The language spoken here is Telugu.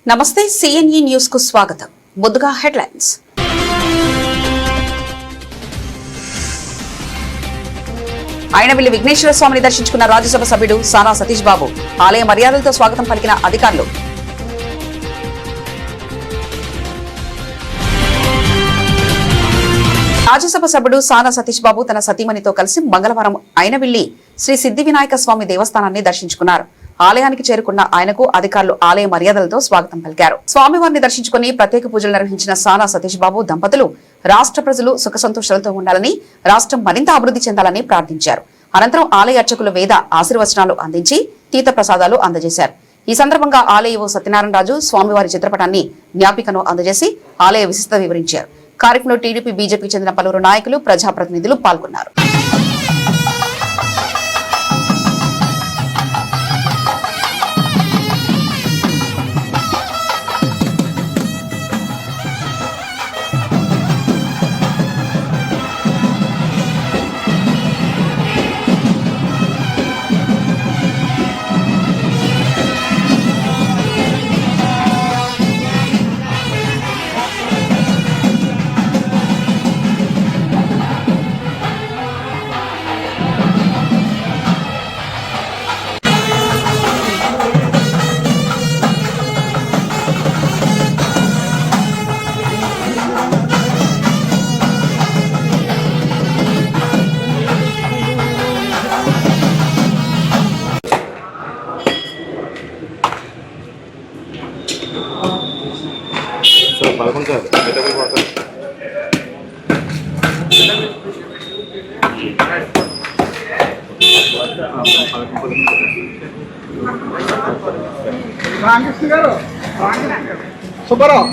నమస్తే సిఎన్ఈ న్యూస్ కు స్వాగతం. ముందుగా హెడ్లైన్స్. ఆయనవిల్లి విఘ్నేశ్వర స్వామిని దర్శించుకున్న రాజ్యసభ సభ్యుడు సానా సతీష్ బాబు. ఆలయ మర్యాదలతో స్వాగతం పలికిన అధికారులు. రాజ్యసభ సభ్యుడు సానా సతీష్ బాబు తన సతీమణితో కలిసి మంగళవారం ఆయనవిల్లి శ్రీ సిద్ధి వినాయక స్వామి దేవస్థానాన్ని దర్శించుకున్నారు. ఆలయానికి చేరుకున్న ఆయనకు అధికారులు ఆలయ మర్యాదలతో స్వాగతం పలికారు. స్వామివారిని దర్శించుకుని ప్రత్యేక పూజలు నిర్వహించిన సానా సతీష్ బాబు దంపతులు రాష్ట్ర ప్రజలు సుఖ సంతోషాలతో ఉండాలని, రాష్ట్రం మరింత అభివృద్ధి చెందాలని ప్రార్థించారు. అనంతరం ఆలయ అర్చకులు వేద ఆశీర్వచనాలు అందించి తీర్థ ప్రసాదాలు అందజేశారు. ఈ సందర్భంగా ఆలయ సత్యనారాయణ రాజు స్వామివారి చిత్రపటాన్ని జ్ఞాపికను అందజేసి ఆలయ విశిష్టత వివరించారు. కార్యక్రమంలో టీడీపీ, బీజేపీకి చెందిన పలువురు నాయకులు, ప్రజాప్రతినిధులు పాల్గొన్నారు. సుబ్బారావు